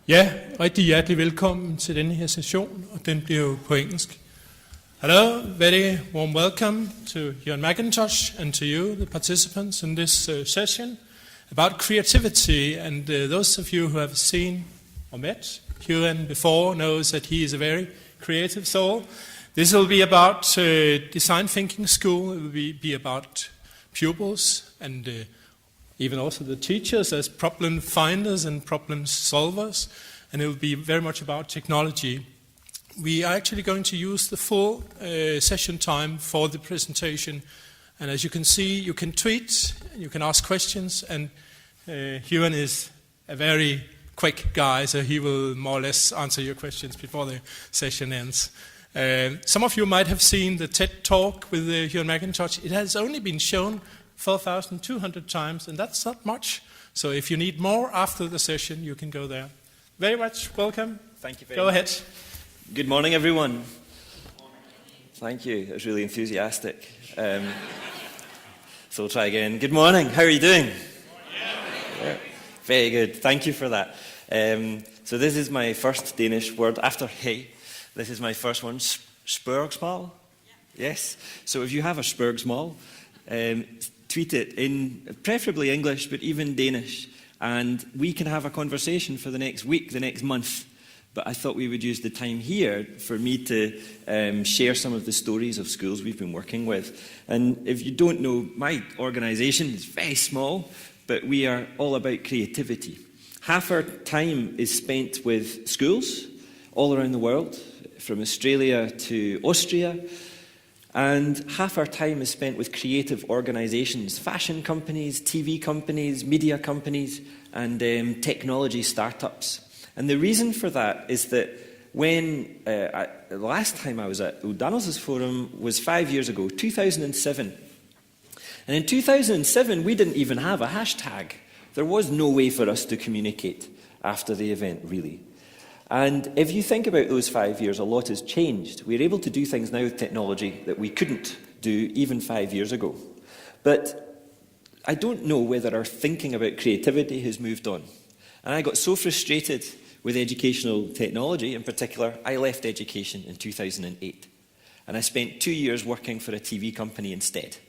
Ja, rigtig hjertelig velkommen til denne her session, og den bliver jo på engelsk. Hello, very warm welcome to Ewan Mcintosh and to you, the participants in this session about creativity. And those of you who have seen or met Ewan before knows that he is a very creative soul. This will be about design thinking school. It will be about pupils and even also the teachers as problem finders and problem solvers, and it will be very much about technology. We are actually going to use the full session time for the presentation, and as you can see, you can tweet, you can ask questions, and Ewan is a very quick guy, so he will more or less answer your questions before the session ends. Some of you might have seen the TED Talk with Ewan Mcintosh. It has only been shown 4,200 times, and that's not much. So if you need more after the session, you can go there. Very much welcome. Thank you very much. Go ahead. Good morning, everyone. Thank you. It was really enthusiastic. So we'll try again. Good morning. How are you doing? Yeah. Very good. Thank you for that. So this is my first Danish word after hey. This is my first one. Spørgsmål. Yes. So if you have a spørgsmål, tweet it in preferably English, but even Danish, and we can have a conversation for the next week, the next month. But I thought we would use the time here for me to share some of the stories of schools we've been working with. And if you don't know, my organisation is very small, but we are all about creativity. Half our time is spent with schools all around the world, from Australia to Austria. And half our time is spent with creative organisations, fashion companies, TV companies, media companies, and technology startups. And the reason for that is that when the last time I was at Uddannelsesforum was 5 years ago, 2007. And in 2007, we didn't even have a hashtag. There was no way for us to communicate after the event, really. And if you think about those 5 years, a lot has changed. We're able to do things now with technology that we couldn't do even 5 years ago. But I don't know whether our thinking about creativity has moved on. And I got so frustrated with educational technology, in particular, I left education in 2008. And I spent 2 years working for a TV company instead,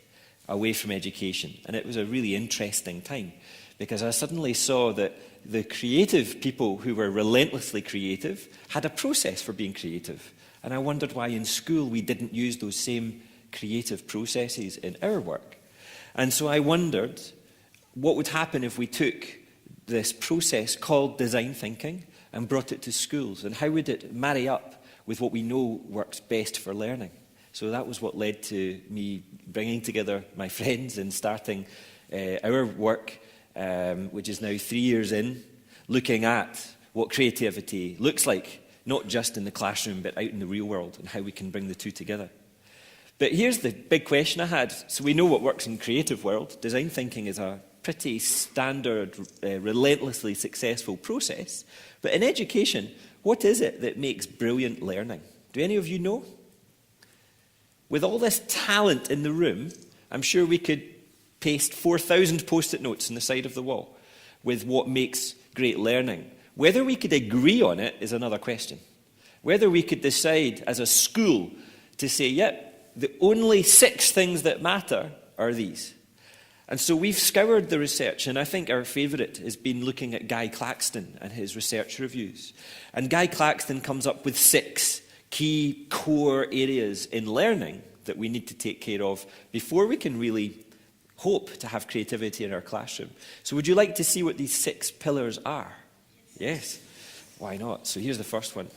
away from education. And it was a really interesting time, because I suddenly saw that the creative people who were relentlessly creative had a process for being creative. And I wondered why in school we didn't use those same creative processes in our work. And so I wondered what would happen if we took this process called design thinking and brought it to schools, and how would it marry up with what we know works best for learning. So that was what led to me bringing together my friends and starting our work, which is now 3 years in, looking at what creativity looks like, not just in the classroom, but out in the real world, and how we can bring the two together. But here's the big question I had. So we know what works in the creative world. Design thinking is a pretty standard, relentlessly successful process. But in education, what is it that makes brilliant learning? Do any of you know? With all this talent in the room, I'm sure we could paste 4,000 post-it notes on the side of the wall with what makes great learning. Whether we could agree on it is another question. Whether we could decide as a school to say, yep, the only 6 things that matter are these. And so we've scoured the research, and I think our favourite has been looking at Guy Claxton and his research reviews. And Guy Claxton comes up with 6 key core areas in learning that we need to take care of before we can really hope to have creativity in our classroom. So would you like to see what these 6 pillars are? Yes. Why not? So here's the first one.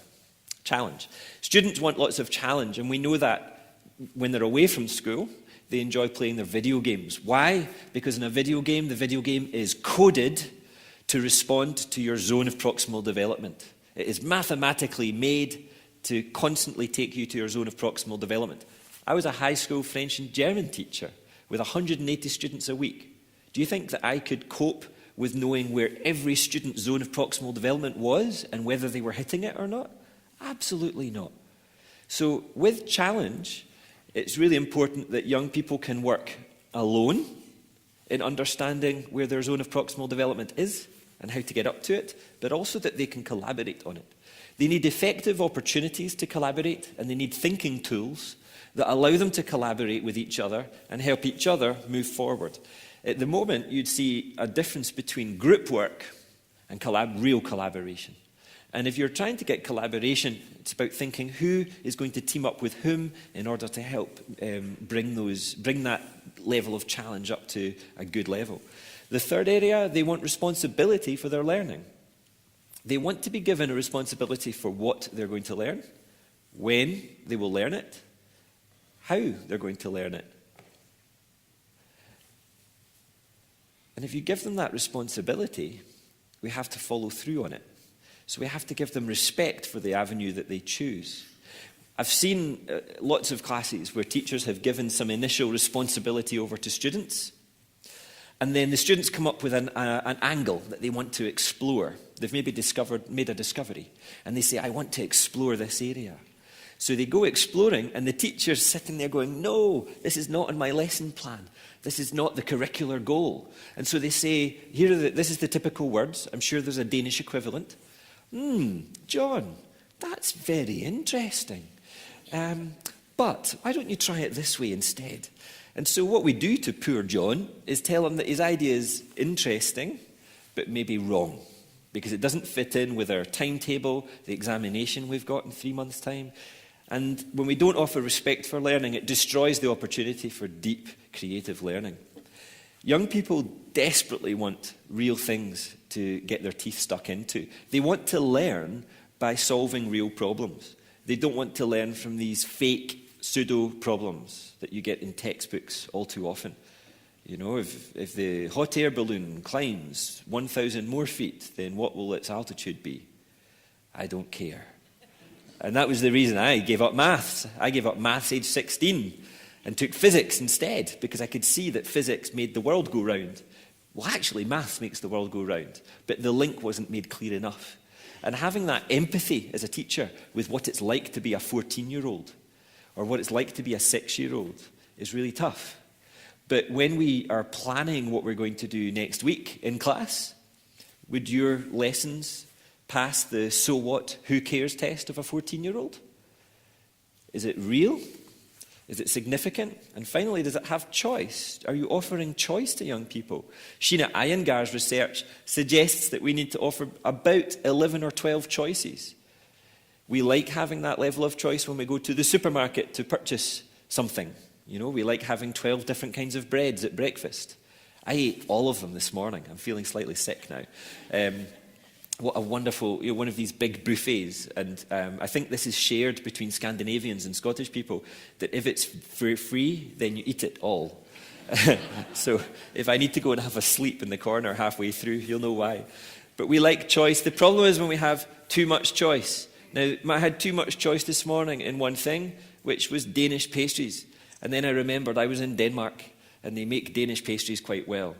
Challenge. Students want lots of challenge, and we know that when they're away from school, they enjoy playing their video games. Why? Because in a video game, the video game is coded to respond to your zone of proximal development. It is mathematically made to constantly take you to your zone of proximal development. I was a high school French and German teacher with 180 students a week. Do you think that I could cope with knowing where every student's zone of proximal development was and whether they were hitting it or not? Absolutely not. So with challenge, it's really important that young people can work alone in understanding where their zone of proximal development is, and how to get up to it, but also that they can collaborate on it. They need effective opportunities to collaborate, and they need thinking tools that allow them to collaborate with each other and help each other move forward. At the moment, you'd see a difference between group work and real collaboration. And if you're trying to get collaboration, it's about thinking who is going to team up with whom in order to help bring that level of challenge up to a good level. The third area, they want responsibility for their learning. They want to be given a responsibility for what they're going to learn, when they will learn it, how they're going to learn it. And if you give them that responsibility, we have to follow through on it. So we have to give them respect for the avenue that they choose. I've seen lots of classes where teachers have given some initial responsibility over to students, and then the students come up with an angle that they want to explore. They've maybe made a discovery, and they say, I want to explore this area. So they go exploring, and the teacher's sitting there going, no, this is not on my lesson plan. This is not the curricular goal. And so they say, this is the typical words. I'm sure there's a Danish equivalent. John, that's very interesting. But why don't you try it this way instead? And so what we do to poor John is tell him that his idea is interesting, but maybe wrong, because it doesn't fit in with our timetable, the examination we've got in 3 months' time. And when we don't offer respect for learning, it destroys the opportunity for deep, creative learning. Young people desperately want real things to get their teeth stuck into. They want to learn by solving real problems. They don't want to learn from these fake pseudo problems that you get in textbooks all too often. You know, if the hot air balloon climbs 1,000 more feet, then what will its altitude be? I don't care. And that was the reason I gave up maths. I gave up maths age 16 and took physics instead, because I could see that physics made the world go round. Well, actually, maths makes the world go round, but the link wasn't made clear enough. And having that empathy as a teacher with what it's like to be a 14-year-old or what it's like to be a 6-year-old is really tough. But when we are planning what we're going to do next week in class, would your lessons pass the so what, who cares test of a 14-year-old? Is it real? Is it significant? And finally, does it have choice? Are you offering choice to young people? Sheena Iyengar's research suggests that we need to offer about 11 or 12 choices. We like having that level of choice when we go to the supermarket to purchase something. You know, we like having 12 different kinds of breads at breakfast. I ate all of them this morning. I'm feeling slightly sick now. What a wonderful, one of these big buffets. And I think this is shared between Scandinavians and Scottish people, that if it's free, then you eat it all. So if I need to go and have a sleep in the corner halfway through, you'll know why. But we like choice. The problem is when we have too much choice. Now, I had too much choice this morning in one thing, which was Danish pastries. And then I remembered I was in Denmark, and they make Danish pastries quite well.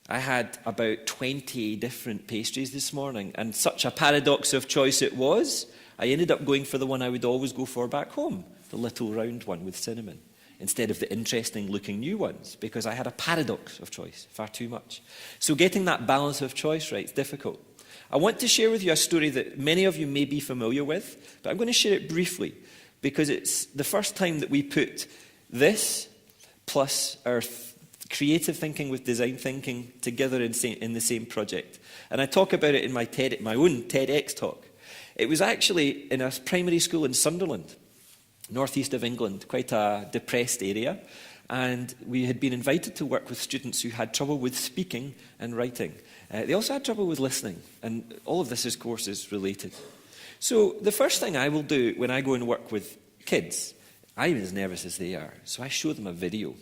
I had about 20 different pastries this morning, and such a paradox of choice it was, I ended up going for the one I would always go for back home, the little round one with cinnamon, instead of the interesting looking new ones, because I had a paradox of choice, far too much. So getting that balance of choice right is difficult. I want to share with you a story that many of you may be familiar with, but I'm going to share it briefly, because it's the first time that we put this plus our creative thinking with design thinking together in the same project. And I talk about it in my own TEDx talk. It was actually in a primary school in Sunderland, northeast of England, quite a depressed area. And we had been invited to work with students who had trouble with speaking and writing. They also had trouble with listening. And all of this, of course, is related. So the first thing I will do when I go and work with kids, I'm as nervous as they are. So I show them a video.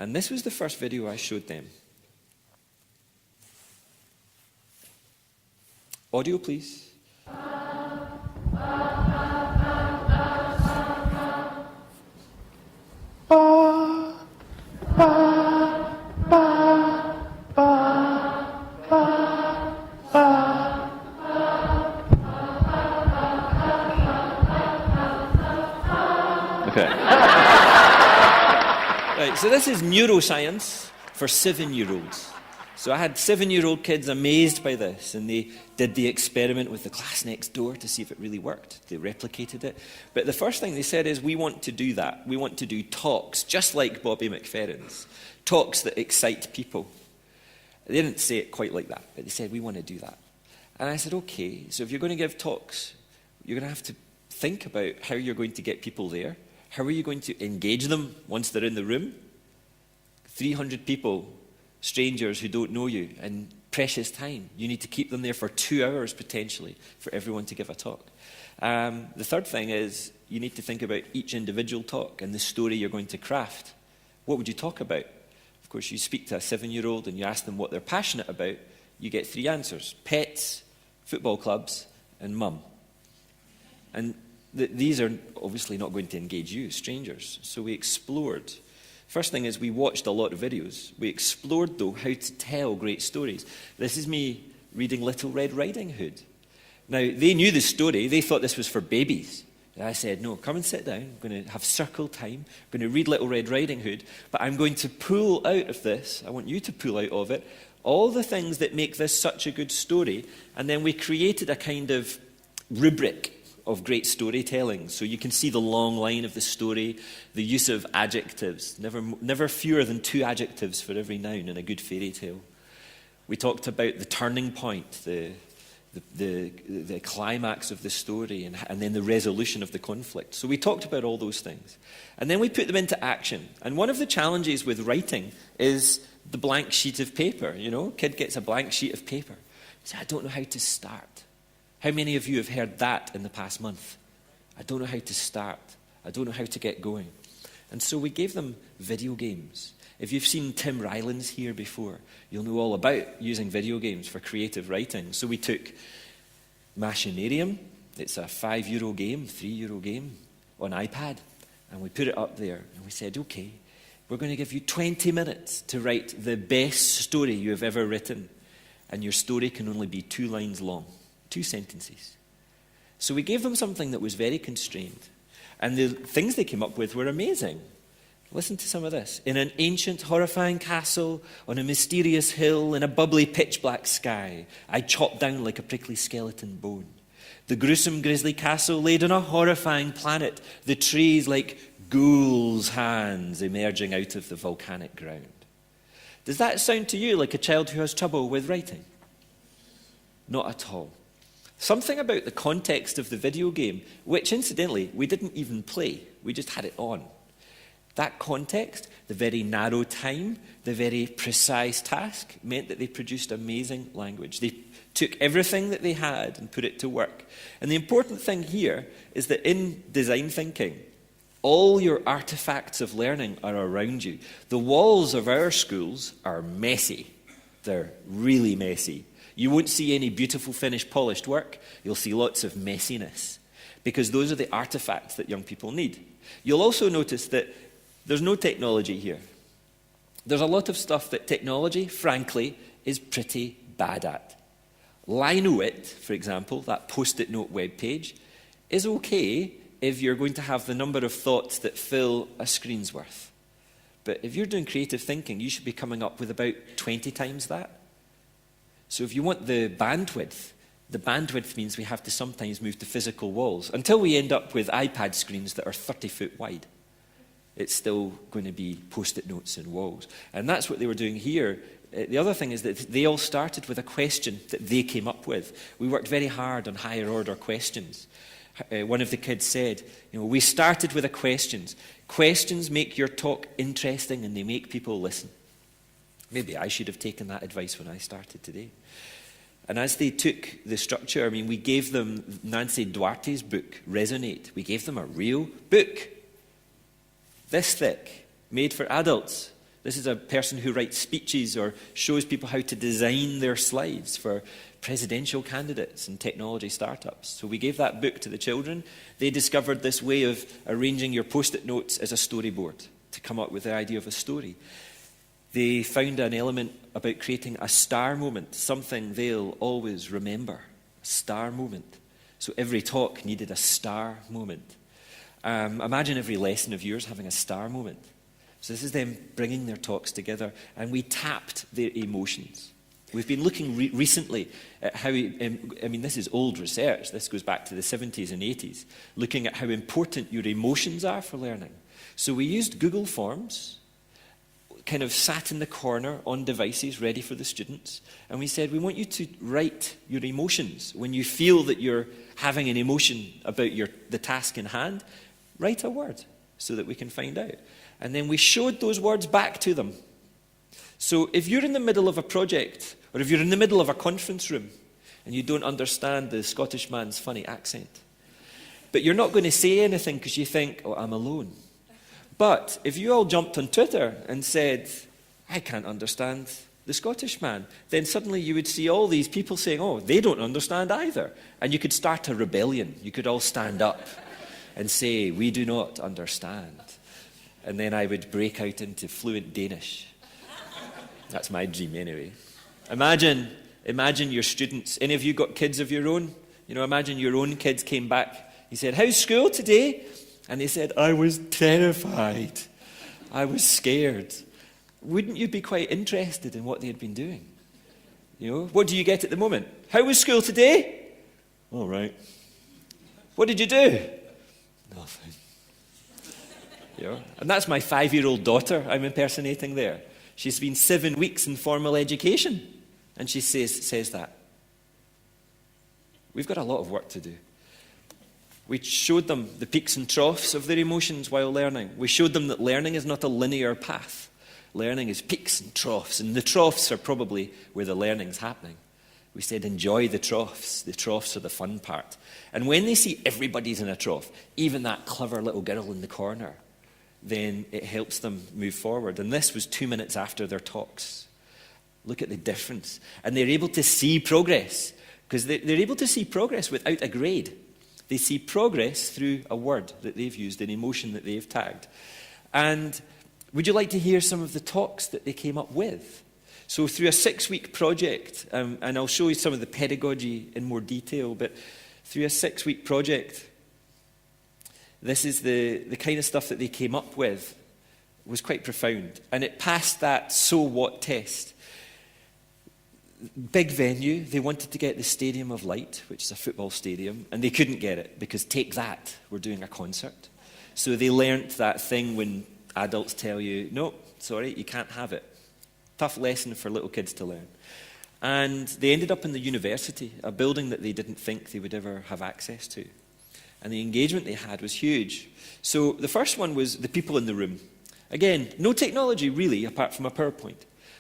And this was the first video I showed them. Audio, please. Okay. Right, so this is neuroscience for 7-year-olds. So I had 7-year-old kids amazed by this, and they did the experiment with the class next door to see if it really worked. They replicated it. But the first thing they said is, we want to do that. We want to do talks, just like Bobby McFerrin's, talks that excite people. They didn't say it quite like that, but they said, we want to do that. And I said, okay, so if you're going to give talks, you're going to have to think about how you're going to get people there. How are you going to engage them once they're in the room? 300 people, strangers who don't know you, and precious time. You need to keep them there for 2 hours, potentially, for everyone to give a talk. The third thing is, you need to think about each individual talk and the story you're going to craft. What would you talk about? Of course, you speak to a 7-year-old and you ask them what they're passionate about, you get 3 answers: pets, football clubs, and mum. And these are obviously not going to engage you, strangers. So we explored. First thing is, we watched a lot of videos. We explored, though, how to tell great stories. This is me reading Little Red Riding Hood. Now, they knew the story. They thought this was for babies. And I said, no, come and sit down. I'm going to have circle time. I'm going to read Little Red Riding Hood. But I'm going to pull out of this, I want you to pull out of it, all the things that make this such a good story. And then we created a kind of rubric of great storytelling. So you can see the long line of the story, the use of adjectives, never fewer than 2 adjectives for every noun in a good fairy tale. We talked about the turning point, the climax of the story, and then the resolution of the conflict. So we talked about all those things. And then we put them into action. And one of the challenges with writing is the blank sheet of paper. You know, kid gets a blank sheet of paper. Say, I don't know how to start. How many of you have heard that in the past month? I don't know how to start. I don't know how to get going. And so we gave them video games. If you've seen Tim Rylands here before, you'll know all about using video games for creative writing. So we took Machinarium. It's a €5 game, €3 game on iPad. And we put it up there. And we said, okay, we're going to give you 20 minutes to write the best story you have ever written. And your story can only be 2 lines long. 2 sentences. So we gave them something that was very constrained. And the things they came up with were amazing. Listen to some of this. In an ancient, horrifying castle, on a mysterious hill, in a bubbly, pitch-black sky, I chopped down like a prickly skeleton bone. The gruesome, grisly castle laid on a horrifying planet, the trees like ghouls' hands emerging out of the volcanic ground. Does that sound to you like a child who has trouble with writing? Not at all. Something about the context of the video game, which incidentally, we didn't even play, we just had it on. That context, the very narrow time, the very precise task, meant that they produced amazing language. They took everything that they had and put it to work. And the important thing here is that in design thinking, all your artifacts of learning are around you. The walls of our schools are messy. They're really messy. You won't see any beautiful, finished, polished work. You'll see lots of messiness, because those are the artifacts that young people need. You'll also notice that there's no technology here. There's a lot of stuff that technology, frankly, is pretty bad at. Linoit, for example, that post-it note web page, is okay if you're going to have the number of thoughts that fill a screen's worth. But if you're doing creative thinking, you should be coming up with about 20 times that. So if you want the bandwidth means we have to sometimes move to physical walls until we end up with iPad screens that are 30 foot wide. It's still going to be post-it notes and walls. And that's what they were doing here. The other thing is that they all started with a question that they came up with. We worked very hard on higher order questions. One of the kids said, we started with a questions. Questions make your talk interesting and they make people listen. Maybe I should have taken that advice when I started today. And as they took the structure, we gave them Nancy Duarte's book, Resonate. We gave them a real book, this thick, made for adults. This is a person who writes speeches or shows people how to design their slides for presidential candidates and technology startups. So we gave that book to the children. They discovered this way of arranging your post-it notes as a storyboard to come up with the idea of a story. They found an element about creating a star moment, something they'll always remember, a star moment. So every talk needed a star moment. Imagine every lesson of yours having a star moment. So this is them bringing their talks together, and we tapped their emotions. We've been looking recently at how, this is old research, this goes back to the 70s and 80s, looking at how important your emotions are for learning. So we used Google Forms, kind of sat in the corner on devices ready for the students, and we said, we want you to write your emotions. When you feel that you're having an emotion about the task in hand, write a word so that we can find out. And then we showed those words back to them. So if you're in the middle of a project, or if you're in the middle of a conference room and you don't understand the Scottish man's funny accent, but you're not going to say anything because you think, oh, I'm alone. But if you all jumped on Twitter and said, I can't understand the Scottish man, then suddenly you would see all these people saying, oh, they don't understand either. And you could start a rebellion. You could all stand up and say, we do not understand. And then I would break out into fluent Danish. That's my dream anyway. Imagine your students. Any of you got kids of your own? Imagine your own kids came back. You said, how's school today? And they said, I was terrified. I was scared. Wouldn't you be quite interested in what they had been doing? What do you get at the moment? How was school today? All right. What did you do? Nothing. And that's my 5-year-old daughter I'm impersonating there. She's been 7 weeks in formal education. And she says that. We've got a lot of work to do. We showed them the peaks and troughs of their emotions while learning. We showed them that learning is not a linear path. Learning is peaks and troughs, and the troughs are probably where the learning's happening. We said, enjoy the troughs. The troughs are the fun part. And when they see everybody's in a trough, even that clever little girl in the corner, then it helps them move forward. And this was 2 minutes after their talks. Look at the difference. And they're able to see progress, because they're able to see progress without a grade. They see progress through a word that they've used, an emotion that they've tagged. And would you like to hear some of the talks that they came up with? So through a 6-week project, and I'll show you some of the pedagogy in more detail, but through a 6-week project, this is the kind of stuff that they came up with was quite profound. And it passed that so what test. Big venue, they wanted to get the Stadium of Light, which is a football stadium, and they couldn't get it because Take That were doing a concert. So they learnt that thing when adults tell you, no, sorry, you can't have it. Tough lesson for little kids to learn. And they ended up in the university, a building that they didn't think they would ever have access to. And the engagement they had was huge. So the first one was the people in the room. Again, no technology really, apart from a PowerPoint.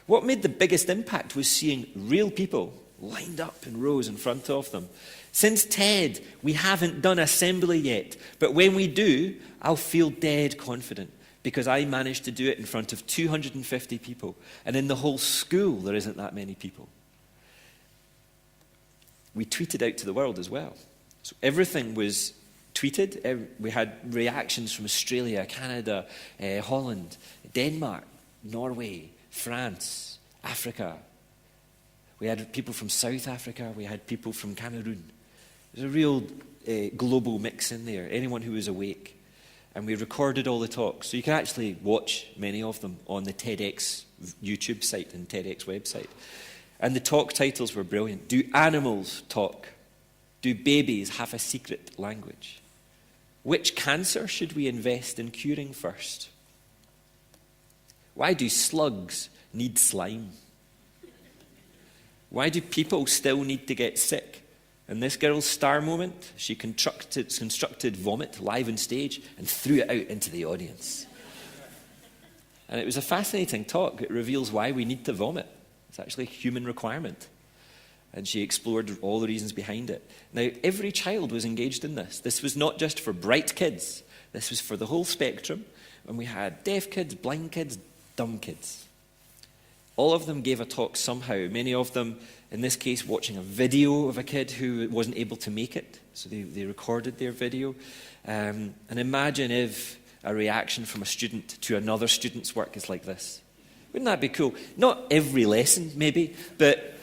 What made the biggest impact was seeing real people lined up in rows in front of them. Since TED, we haven't done assembly yet, but when we do, I'll feel dead confident because I managed to do it in front of 250 people. And in the whole school, there isn't that many people. We tweeted out to the world as well. So everything was tweeted. We had reactions from Australia, Canada, Holland, Denmark, Norway, France, Africa. We had people from South Africa. We had people from Cameroon. There's a real global mix in there, anyone who was awake. And we recorded all the talks. So you can actually watch many of them on the TEDx YouTube site and TEDx website. And the talk titles were brilliant. Do animals talk? Do babies have a secret language? Which cancer should we invest in curing first? Why do slugs need slime? Why do people still need to get sick? And this girl's star moment, she constructed vomit live on stage and threw it out into the audience. And it was a fascinating talk. It reveals why we need to vomit. It's actually a human requirement. And she explored all the reasons behind it. Now, every child was engaged in this. This was not just for bright kids. This was for the whole spectrum. And we had deaf kids, blind kids, dumb kids. All of them gave a talk somehow. Many of them, in this case, watching a video of a kid who wasn't able to make it. So they recorded their video. And imagine if a reaction from a student to another student's work is like this. Wouldn't that be cool? Not every lesson, maybe, but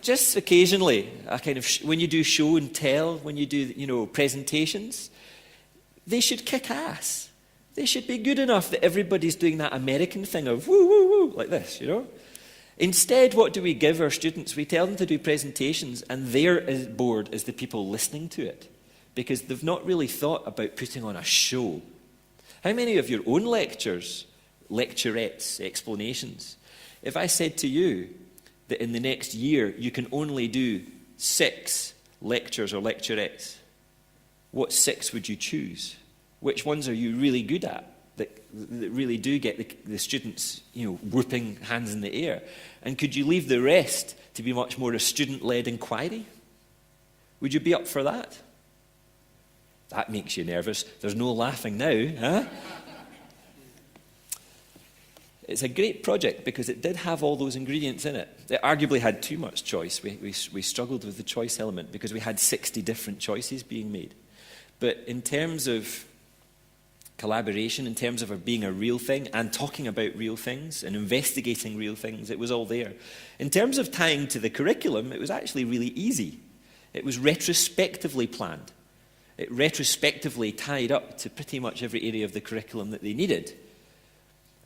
just occasionally, a kind of when you do show and tell, when you do presentations, they should kick ass. They should be good enough that everybody's doing that American thing of woo, woo, woo, like this, you know. Instead, what do we give our students? We tell them to do presentations, and they're as bored as the people listening to it, because they've not really thought about putting on a show. How many of your own lectures, lecturettes, explanations, if I said to you that in the next year you can only do 6 lectures or lecturettes, what 6 would you choose? Which ones are you really good at that really do get the students, whooping hands in the air? And could you leave the rest to be much more a student-led inquiry? Would you be up for that? That makes you nervous. There's no laughing now, huh? It's a great project because it did have all those ingredients in it. It arguably had too much choice. We struggled with the choice element because we had 60 different choices being made. But in terms of collaboration, in terms of it being a real thing and talking about real things and investigating real things, it was all there. In terms of tying to the curriculum, it was actually really easy. It was retrospectively planned. It retrospectively tied up to pretty much every area of the curriculum that they needed.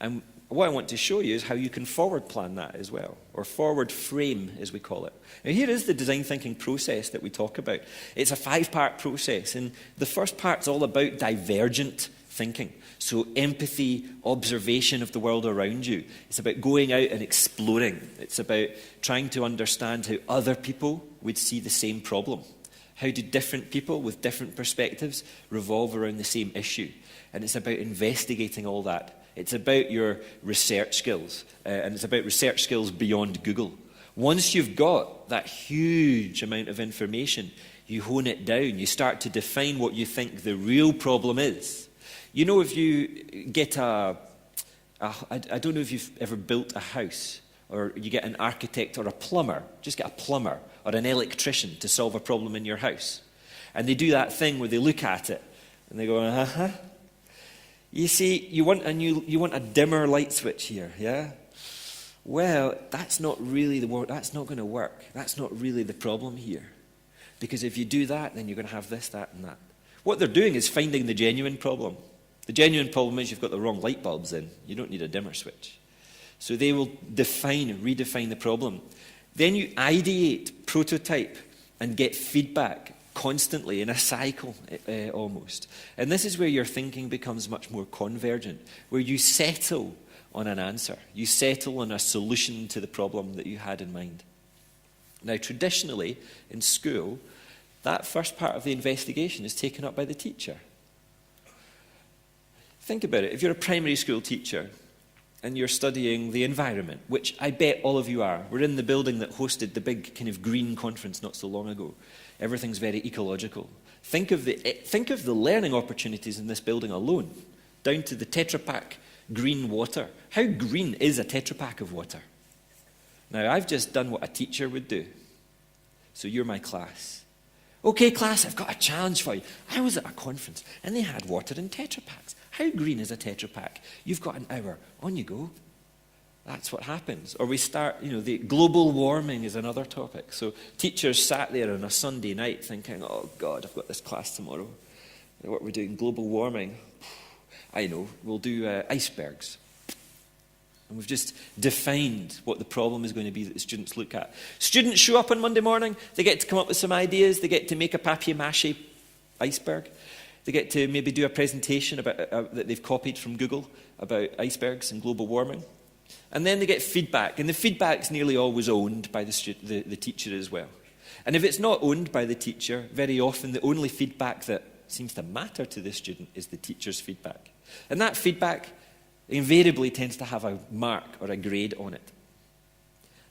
And what I want to show you is how you can forward plan that as well, or forward frame, as we call it. Now, here is the design thinking process that we talk about. It's a 5-part process, and the first part's all about divergent thinking. So empathy, observation of the world around you. It's about going out and exploring. It's about trying to understand how other people would see the same problem. How do different people with different perspectives revolve around the same issue? And it's about investigating all that. It's about your research skills, and it's about research skills beyond Google. Once you've got that huge amount of information, you hone it down. You start to define what you think the real problem is. You know, if you get I don't know if you've ever built a house, or you get an architect or a plumber, just get a plumber or an electrician to solve a problem in your house. And they do that thing where they look at it and they go, uh-huh. You see, you want a dimmer light switch here, yeah? Well, that's not really that's not going to work. That's not really the problem here. Because if you do that, then you're going to have this, that, and that. What they're doing is finding the genuine problem. The genuine problem is you've got the wrong light bulbs in. You don't need a dimmer switch. So they will redefine the problem. Then you ideate, prototype, and get feedback constantly in a cycle, almost. And this is where your thinking becomes much more convergent, where you settle on an answer. You settle on a solution to the problem that you had in mind. Now, traditionally, in school, that first part of the investigation is taken up by the teacher. Think about it. If you're a primary school teacher and you're studying the environment, which I bet all of you are. We're in the building that hosted the big kind of green conference not so long ago. Everything's very ecological. Think of the learning opportunities in this building alone, down to the Tetra Pak green water. How green is a Tetra Pak of water? Now, I've just done what a teacher would do. So you're my class. Okay, class, I've got a challenge for you. I was at a conference, and they had water in Tetra Paks. How green is a Tetra Pak? You've got an hour. On you go. That's what happens. Or we start, the global warming is another topic. So teachers sat there on a Sunday night thinking, oh, God, I've got this class tomorrow. What we're doing, global warming. I know, we'll do icebergs. And we've just defined what the problem is going to be that the students look at. Students show up on Monday morning. They get to come up with some ideas. They get to make a papier-mâché iceberg. They get to maybe do a presentation about that they've copied from Google about icebergs and global warming. And then they get feedback. And the feedback's nearly always owned by the teacher as well. And if it's not owned by the teacher, very often the only feedback that seems to matter to the student is the teacher's feedback. And that feedback invariably tends to have a mark or a grade on it.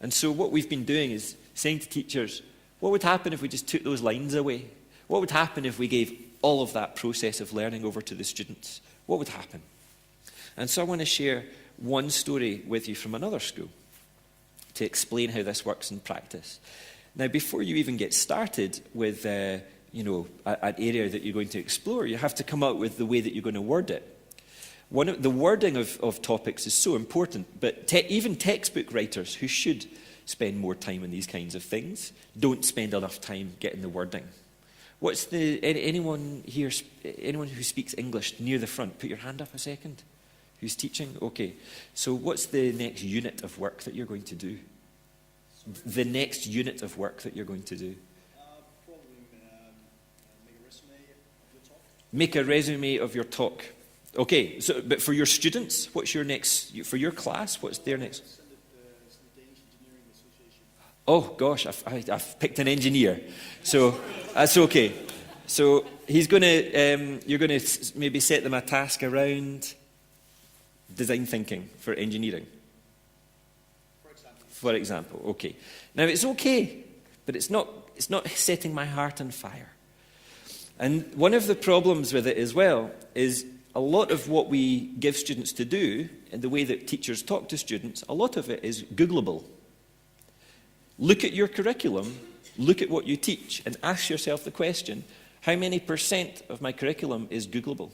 And so what we've been doing is saying to teachers, what would happen if we just took those lines away? What would happen if we gave all of that process of learning over to the students? What would happen? And so I want to share one story with you from another school to explain how this works in practice. Now, before you even get started with an area that you're going to explore, you have to come up with the way that you're going to word it. The wording of topics is so important, but even textbook writers who should spend more time on these kinds of things don't spend enough time getting the wording. Anyone here, anyone who speaks English near the front, put your hand up a second. Who's teaching? Okay. So what's the next unit of work that you're going to do? The next unit of work that you're going to do? Probably make a resume of your talk. Make a resume of your talk. Okay, so but for your students, what's your next, for your class, what's their next? Send it to the Danish Engineering Association. Oh gosh, I've picked an engineer, so that's okay. So he's going to, you're going to maybe set them a task around design thinking for engineering. For example, okay. Now it's okay, but it's not setting my heart on fire. And one of the problems with it as well is a lot of what we give students to do, and the way that teachers talk to students, a lot of it is Googleable. Look at your curriculum, look at what you teach, and ask yourself the question, how many % of my curriculum is Googleable?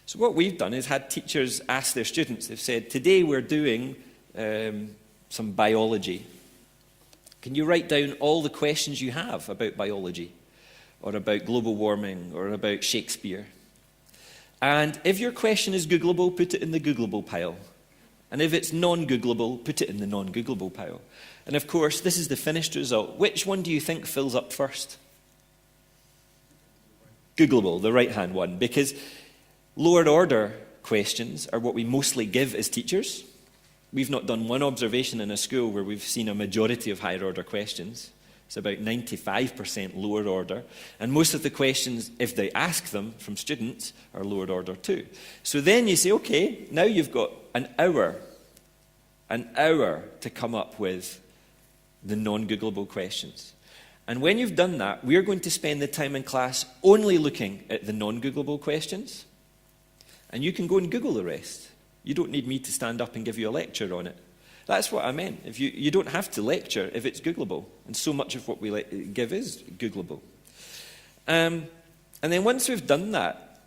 So what we've done is had teachers ask their students, they've said, today we're doing some biology. Can you write down all the questions you have about biology, or about global warming, or about Shakespeare? And if your question is Googleable, put it in the Googleable pile. And if it's non-Googleable, put it in the non-Googleable pile. And of course, this is the finished result. Which one do you think fills up first? Googleable, the right-hand one, because lower order questions are what we mostly give as teachers. We've not done one observation in a school where we've seen a majority of higher order questions. It's about 95% lower order. And most of the questions, if they ask them from students, are lower order too. So then you say, okay, now you've got an hour to come up with the non-Googleable questions. And when you've done that, we're going to spend the time in class only looking at the non-Googleable questions. And you can go and Google the rest. You don't need me to stand up and give you a lecture on it. That's what I meant. If you don't have to lecture if it's Googleable. And so much of what we give is Googleable. And then once we've done that,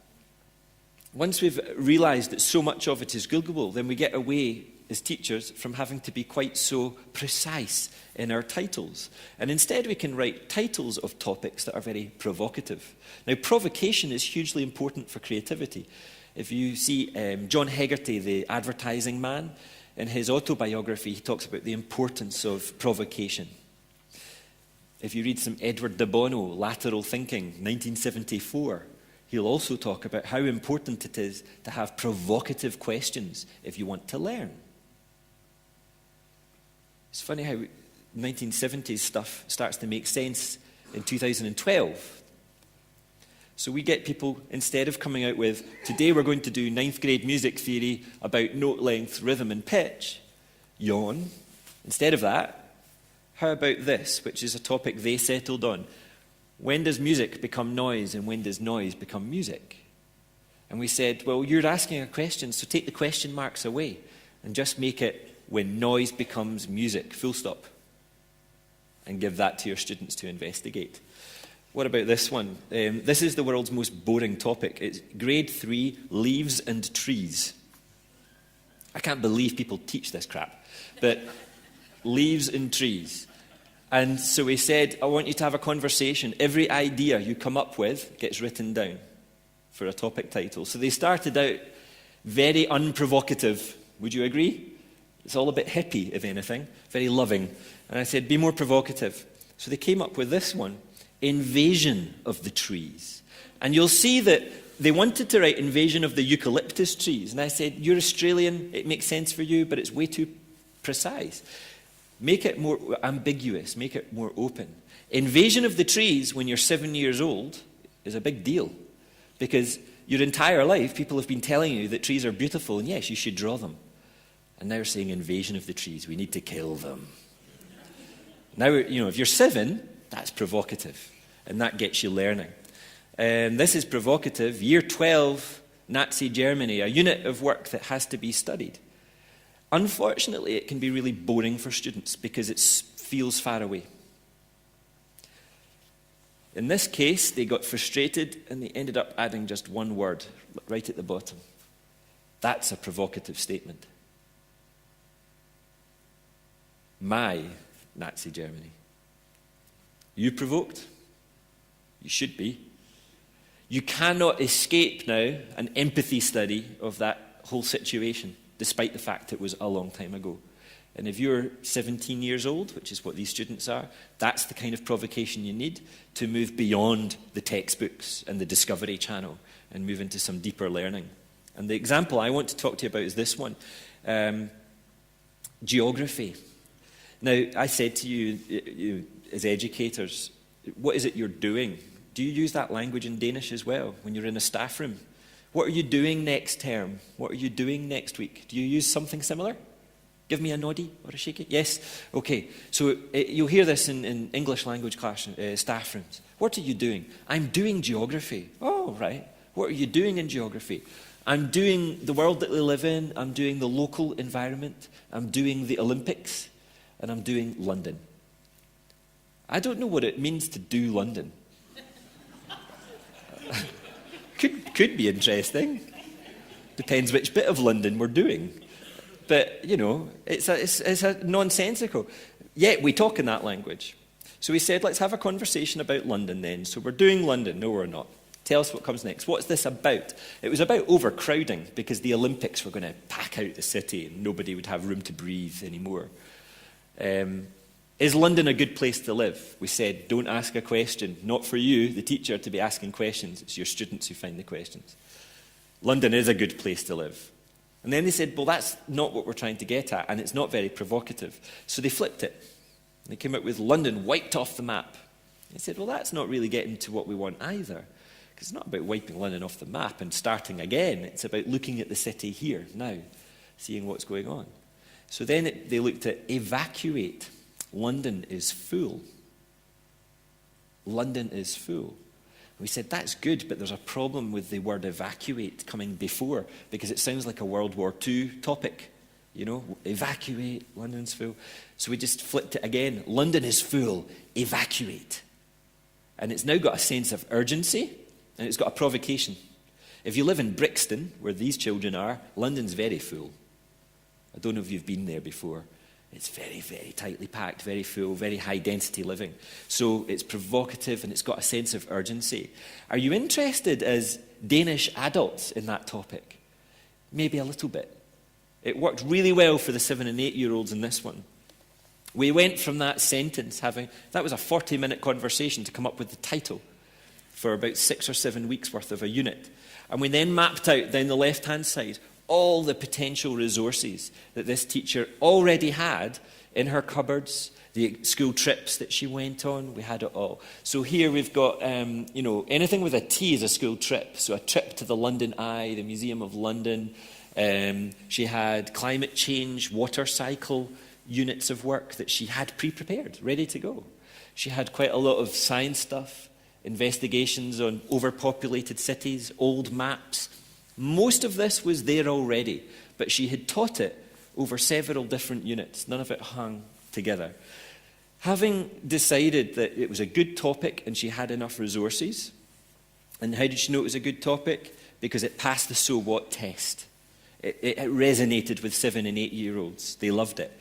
once we've realized that so much of it is Googleable, then we get away as teachers from having to be quite so precise in our titles. And instead we can write titles of topics that are very provocative. Now, provocation is hugely important for creativity. If you see John Hegarty, the advertising man, in his autobiography, he talks about the importance of provocation. If you read some Edward de Bono, Lateral Thinking, 1974, he'll also talk about how important it is to have provocative questions if you want to learn. It's funny how 1970s stuff starts to make sense in 2012. So we get people, instead of coming out with, today we're going to do 9th grade music theory about note length, rhythm and pitch, yawn. Instead of that, how about this, which is a topic they settled on? When does music become noise and when does noise become music? And we said, well, you're asking a question, so take the question marks away and just make it when noise becomes music, full stop. And give that to your students to investigate. What about this one? This is the world's most boring topic. It's grade 3, leaves and trees. I can't believe people teach this crap. But leaves and trees. And so we said, I want you to have a conversation. Every idea you come up with gets written down for a topic title. So they started out very unprovocative. Would you agree? It's all a bit hippie, if anything. Very loving. And I said, be more provocative. So they came up with this one. Invasion of the trees. And you'll see that they wanted to write invasion of the eucalyptus trees. And I said, you're Australian, it makes sense for you, but it's way too precise. Make it more ambiguous, make it more open. Invasion of the trees when you're 7 years old is a big deal. Because your entire life, people have been telling you that trees are beautiful, and yes, you should draw them. And now you're saying invasion of the trees, we need to kill them. Now, if you're 7, that's provocative, and that gets you learning. This is provocative. Year 12, Nazi Germany, a unit of work that has to be studied. Unfortunately, it can be really boring for students because it feels far away. In this case, they got frustrated and they ended up adding just one word right at the bottom. That's a provocative statement. My Nazi Germany. You provoked, You should be. You cannot escape now an empathy study of that whole situation, despite the fact it was a long time ago. And if you're 17 years old, which is what these students are, that's the kind of provocation you need to move beyond the textbooks and the Discovery Channel and move into some deeper learning. And the example I want to talk to you about is this one. Geography. Now, I said to you as educators, what is it you're doing? Do you use that language in Danish as well when you're in a staff room? What are you doing next term? What are you doing next week? Do you use something similar? Give me a noddy or a shaky. Yes? Okay. So you'll hear this in English language class, staff rooms. What are you doing? I'm doing geography. Oh, right. What are you doing in geography? I'm doing the world that we live in. I'm doing the local environment. I'm doing the Olympics. And I'm doing London. I don't know what it means to do London. Could be interesting. Depends which bit of London we're doing. But, you know, it's a nonsensical. Yet we talk in that language. So we said, let's have a conversation about London then. So we're doing London. No, we're not. Tell us what comes next. What's this about? It was about overcrowding because the Olympics were going to pack out the city and nobody would have room to breathe anymore. Is London a good place to live? We said, don't ask a question. Not for you, the teacher, to be asking questions. It's your students who find the questions. London is a good place to live. And then they said, well, that's not what we're trying to get at, and it's not very provocative. So they flipped it. They came out with London wiped off the map. They said, well, that's not really getting to what we want either. Because it's not about wiping London off the map and starting again. It's about looking at the city here, now, seeing what's going on. So then they looked at evacuate. London is full. London is full. We said, that's good, but there's a problem with the word evacuate coming before, because it sounds like a World War II topic. You know, evacuate, London's full. So we just flipped it again. London is full, evacuate. And it's now got a sense of urgency, and it's got a provocation. If you live in Brixton, where these children are, London's very full. I don't know if you've been there before. It's very, very tightly packed, very full, very high density living. So it's provocative and it's got a sense of urgency. Are you interested as Danish adults in that topic? Maybe a little bit. It worked really well for the 7 and 8-year-olds in this one. We went from that sentence that was a 40-minute conversation to come up with the title for about 6 or 7 weeks worth of a unit. And we then mapped out down the left-hand side all the potential resources that this teacher already had in her cupboards, the school trips that she went on, we had it all. So here we've got, anything with a T is a school trip. So a trip to the London Eye, the Museum of London. She had climate change, water cycle units of work that she had pre-prepared, ready to go. She had quite a lot of science stuff, investigations on overpopulated cities, old maps. Most of this was there already, but she had taught it over several different units. None of it hung together. Having decided that it was a good topic and she had enough resources, and how did she know it was a good topic? Because it passed the So What test. It resonated with 7 and 8-year-olds. They loved it.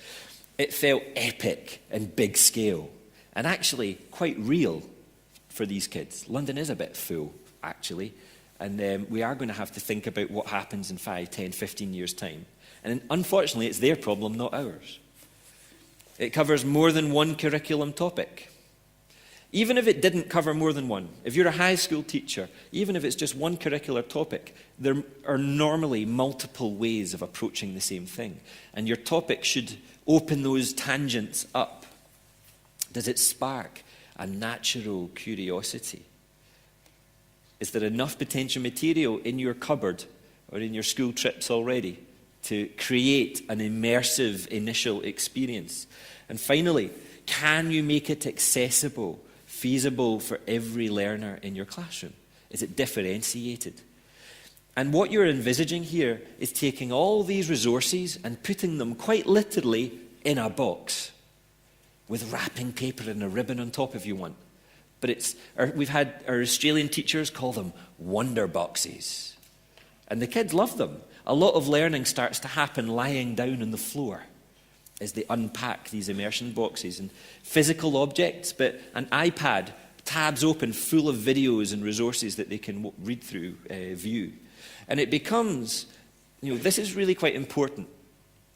It felt epic and big scale, and actually quite real for these kids. London is a bit full, actually. And we are going to have to think about what happens in 5, 10, 15 years' time. And unfortunately, it's their problem, not ours. It covers more than one curriculum topic. Even if it didn't cover more than one, if you're a high school teacher, even if it's just one curricular topic, there are normally multiple ways of approaching the same thing. And your topic should open those tangents up. Does it spark a natural curiosity? Is there enough potential material in your cupboard or in your school trips already to create an immersive initial experience? And finally, can you make it accessible, feasible for every learner in your classroom? Is it differentiated? And what you're envisaging here is taking all these resources and putting them quite literally in a box with wrapping paper and a ribbon on top if you want. But we've had our Australian teachers call them wonder boxes. And the kids love them. A lot of learning starts to happen lying down on the floor as they unpack these immersion boxes. And physical objects, but an iPad tabs open full of videos and resources that they can read through, view. And it becomes, this is really quite important.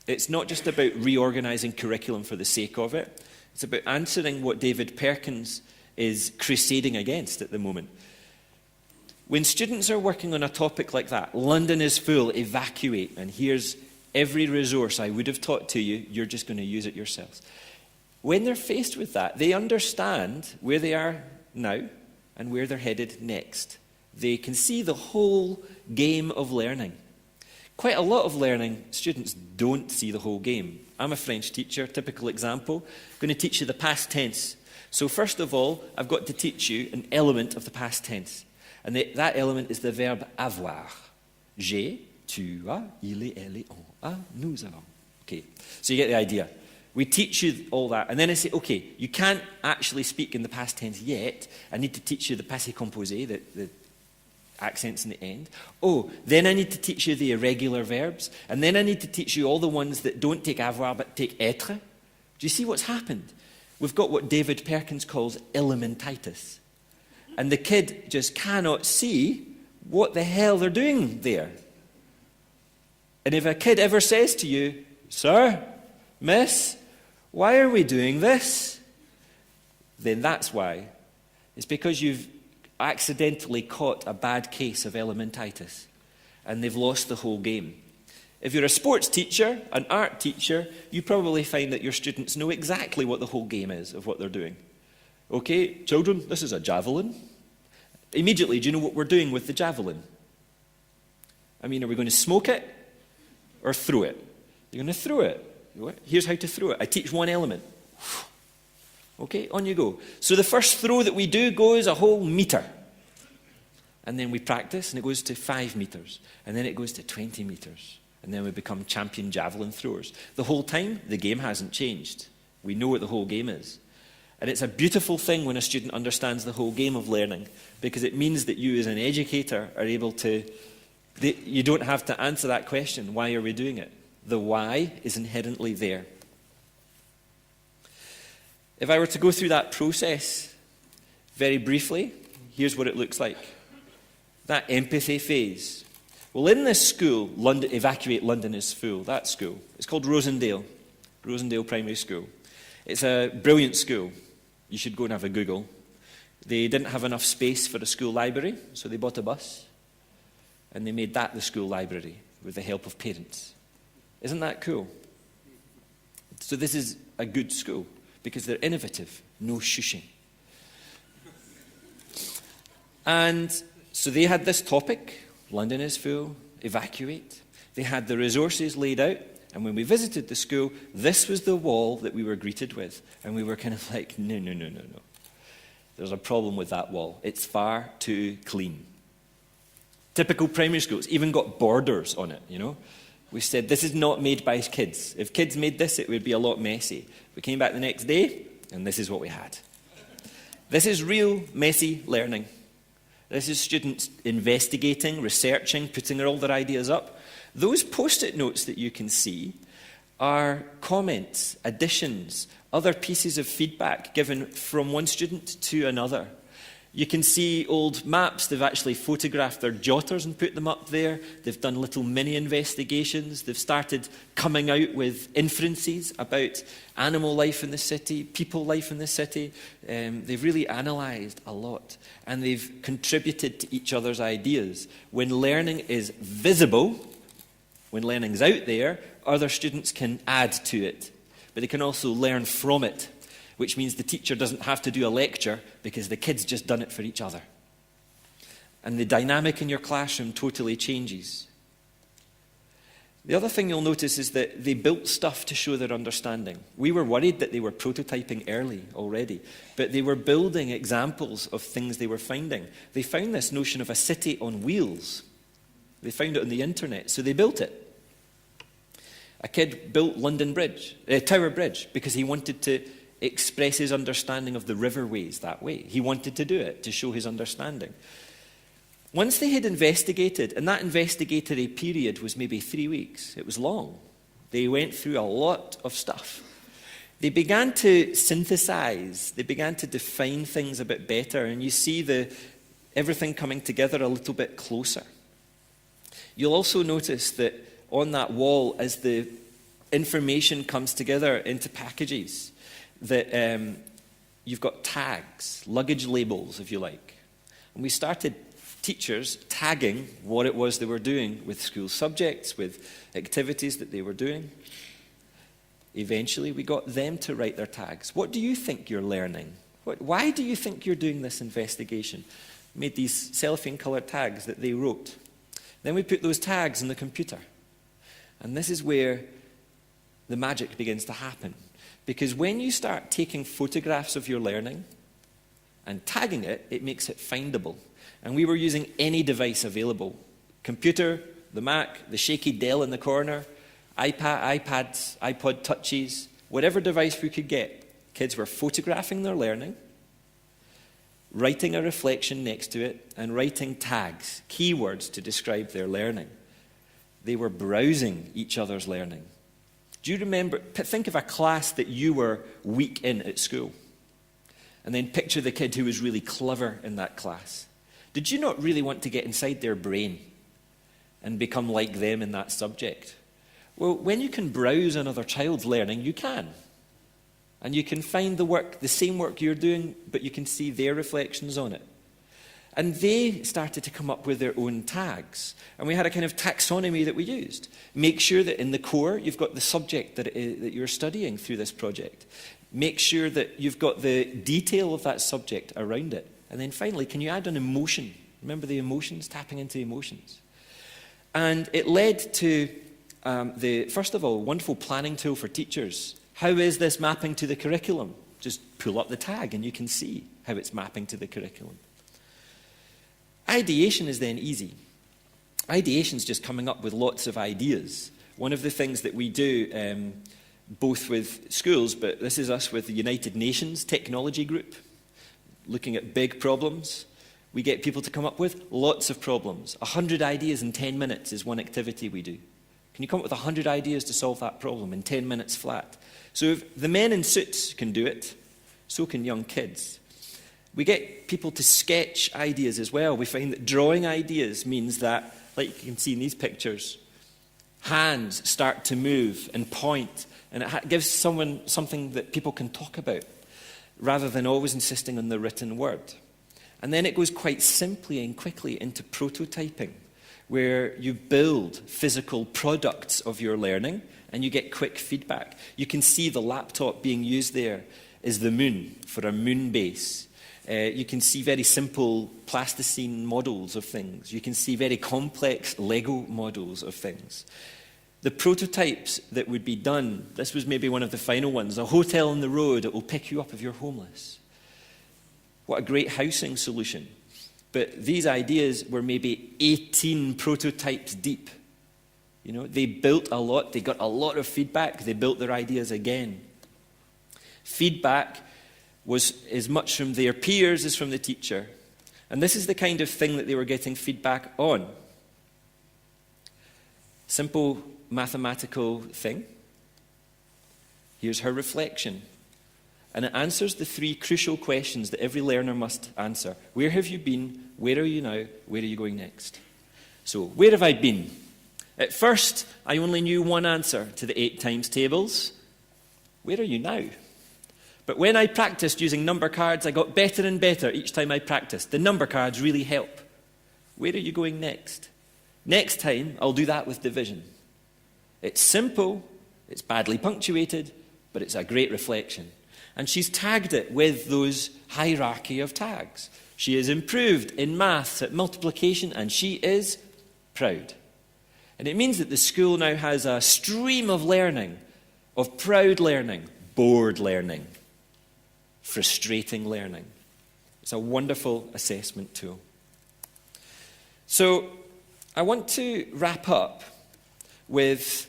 It's not just about reorganizing curriculum for the sake of it. It's about answering what David Perkins is crusading against at the moment. When students are working on a topic like that, London is full, evacuate, and here's every resource I would have taught to you, you're just going to use it yourselves. When they're faced with that, they understand where they are now and where they're headed next. They can see the whole game of learning. Quite a lot of learning, students don't see the whole game. I'm a French teacher, typical example. I'm going to teach you the past tense. So first of all, I've got to teach you an element of the past tense. And that element is the verb avoir. J'ai, tu as, il est, elle est, on a, nous avons. Okay, so you get the idea. We teach you all that, and then I say, okay, you can't actually speak in the past tense yet. I need to teach you the passé composé, the accents in the end. Oh, then I need to teach you the irregular verbs, and then I need to teach you all the ones that don't take avoir but take être. Do you see what's happened? We've got what David Perkins calls elementitis. And the kid just cannot see what the hell they're doing there. And if a kid ever says to you, sir, miss, why are we doing this? Then that's why. It's because you've accidentally caught a bad case of elementitis and they've lost the whole game. If you're a sports teacher, an art teacher, you probably find that your students know exactly what the whole game is of what they're doing. Okay, children, this is a javelin. Immediately, do you know what we're doing with the javelin? I mean, are we going to smoke it or throw it? You're going to throw it. Here's how to throw it. I teach one element. Okay, on you go. So the first throw that we do goes a whole meter. And then we practice, and it goes to 5 meters. And then it goes to 20 meters. And then we become champion javelin throwers. The whole time, the game hasn't changed. We know what the whole game is. And it's a beautiful thing when a student understands the whole game of learning, because it means that you as an educator are able to, you don't have to answer that question, why are we doing it? The why is inherently there. If I were to go through that process very briefly, here's what it looks like. That empathy phase. Well, in this school, Evacuate London is full, that school. It's called Rosendale Primary School. It's a brilliant school. You should go and have a Google. They didn't have enough space for a school library, so they bought a bus. And they made that the school library with the help of parents. Isn't that cool? So this is a good school because they're innovative, no shushing. And so they had this topic, London is full, evacuate. They had the resources laid out. And when we visited the school, this was the wall that we were greeted with. And we were kind of like, no. There's a problem with that wall. It's far too clean. Typical primary schools even got borders on it, We said, this is not made by kids. If kids made this, it would be a lot messy. We came back the next day, and this is what we had. This is real messy learning. This is students investigating, researching, putting all their ideas up. Those post-it notes that you can see are comments, additions, other pieces of feedback given from one student to another. You can see old maps. They've actually photographed their jotters and put them up there. They've done little mini investigations. They've started coming out with inferences about animal life in the city, people life in the city. They've really analysed a lot. And they've contributed to each other's ideas. When learning is visible, when learning's out there, other students can add to it. But they can also learn from it, which means the teacher doesn't have to do a lecture because the kids just done it for each other. And the dynamic in your classroom totally changes. The other thing you'll notice is that they built stuff to show their understanding. We were worried that they were prototyping early already, but they were building examples of things they were finding. They found this notion of a city on wheels. They found it on the internet, so they built it. A kid built Tower Bridge, because he wanted to express his understanding of the riverways that way. He wanted to do it to show his understanding. Once they had investigated, and that investigatory period was maybe 3 weeks, it was long. They went through a lot of stuff. They began to synthesize, they began to define things a bit better, and you see everything coming together a little bit closer. You'll also notice that on that wall, as the information comes together into packages, that you've got tags, luggage labels, if you like. And we started teachers tagging what it was they were doing with school subjects, with activities that they were doing. Eventually, we got them to write their tags. What do you think you're learning? Why do you think you're doing this investigation? We made these cellophane-coloured tags that they wrote. Then we put those tags in the computer. And this is where the magic begins to happen. Because when you start taking photographs of your learning and tagging it, it makes it findable. And we were using any device available. Computer, the Mac, the shaky Dell in the corner, iPads, iPod Touches, whatever device we could get. Kids were photographing their learning, writing a reflection next to it, and writing tags, keywords to describe their learning. They were browsing each other's learning. Do you remember, think of a class that you were weak in at school, and then picture the kid who was really clever in that class. Did you not really want to get inside their brain and become like them in that subject? Well, when you can browse another child's learning, you can. And you can find the same work you're doing, but you can see their reflections on it. And they started to come up with their own tags. And we had a kind of taxonomy that we used. Make sure that in the core, you've got the subject that you're studying through this project. Make sure that you've got the detail of that subject around it. And then finally, can you add an emotion? Remember the emotions, tapping into emotions. And it led to, first of all, a wonderful planning tool for teachers. How is this mapping to the curriculum? Just pull up the tag and you can see how it's mapping to the curriculum. Ideation is then easy. Ideation is just coming up with lots of ideas. One of the things that we do, both with schools, but this is us with the United Nations Technology Group, looking at big problems. We get people to come up with lots of problems. 100 ideas in 10 minutes is one activity we do. Can you come up with 100 ideas to solve that problem in 10 minutes flat? So if the men in suits can do it, so can young kids. We get people to sketch ideas as well. We find that drawing ideas means that, like you can see in these pictures, hands start to move and point, and it gives someone something that people can talk about, rather than always insisting on the written word. And then it goes quite simply and quickly into prototyping, where you build physical products of your learning and you get quick feedback. You can see the laptop being used there is the moon, for a moon base. You can see very simple plasticine models of things. You can see very complex Lego models of things. The prototypes that would be done, this was maybe one of the final ones, a hotel on the road that will pick you up if you're homeless. What a great housing solution. But these ideas were maybe 18 prototypes deep. You know, they built a lot, they got a lot of feedback, they built their ideas again. Feedback was as much from their peers as from the teacher. And this is the kind of thing that they were getting feedback on. Simple mathematical thing. Here's her reflection. And it answers the three crucial questions that every learner must answer. Where have you been? Where are you now? Where are you going next? So, where have I been? At first, I only knew one answer to the 8 times tables. Where are you now? But when I practiced using number cards, I got better and better each time I practiced. The number cards really help. Where are you going next? Next time, I'll do that with division. It's simple, it's badly punctuated, but it's a great reflection. And she's tagged it with those hierarchy of tags. She has improved in maths at multiplication, and she is proud. And it means that the school now has a stream of learning, of proud learning, bored learning, frustrating learning. It's a wonderful assessment tool. So I want to wrap up with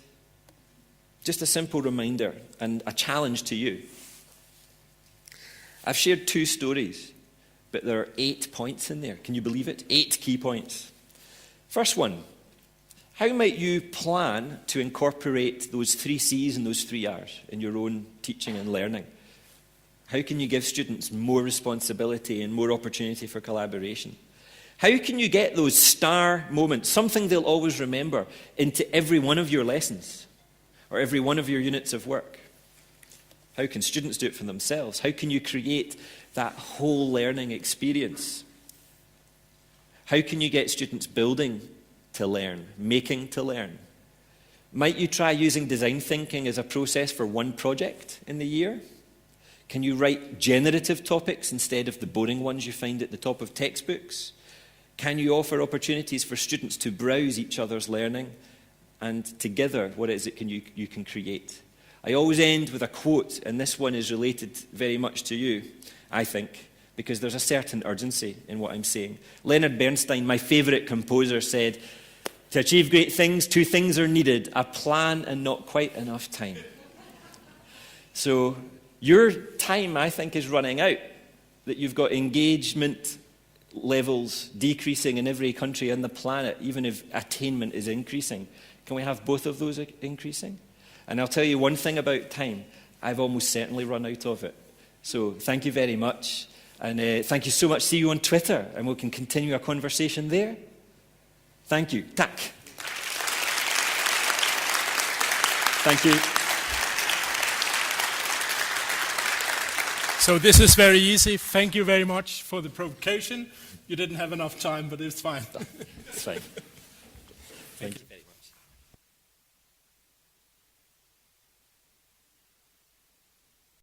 just a simple reminder and a challenge to you. I've shared 2 stories, but there are 8 points in there. Can you believe it? 8 key points. First one, How might you plan to incorporate those 3 C's and those 3 R's in your own teaching and learning? How can you give students more responsibility and more opportunity for collaboration? How can you get those star moments, something they'll always remember, into every one of your lessons or every one of your units of work? How can students do it for themselves? How can you create that whole learning experience? How can you get students building to learn, making to learn? Might you try using design thinking as a process for one project in the year? Can you write generative topics instead of the boring ones you find at the top of textbooks? Can you offer opportunities for students to browse each other's learning and together, what is it you can create? I always end with a quote, and this one is related very much to you, I think, because there's a certain urgency in what I'm saying. Leonard Bernstein, my favourite composer, said, "To achieve great things, 2 things are needed, a plan and not quite enough time." So your time, I think, is running out, that you've got engagement levels decreasing in every country on the planet, even if attainment is increasing. Can we have both of those increasing? And I'll tell you one thing about time. I've almost certainly run out of it. So thank you very much. And thank you so much. See you on Twitter, and we can continue our conversation there. Thank you. Tack. Thank you. So this is very easy. Thank you very much for the provocation. You didn't have enough time, but it's fine. It's fine. Thank you very much.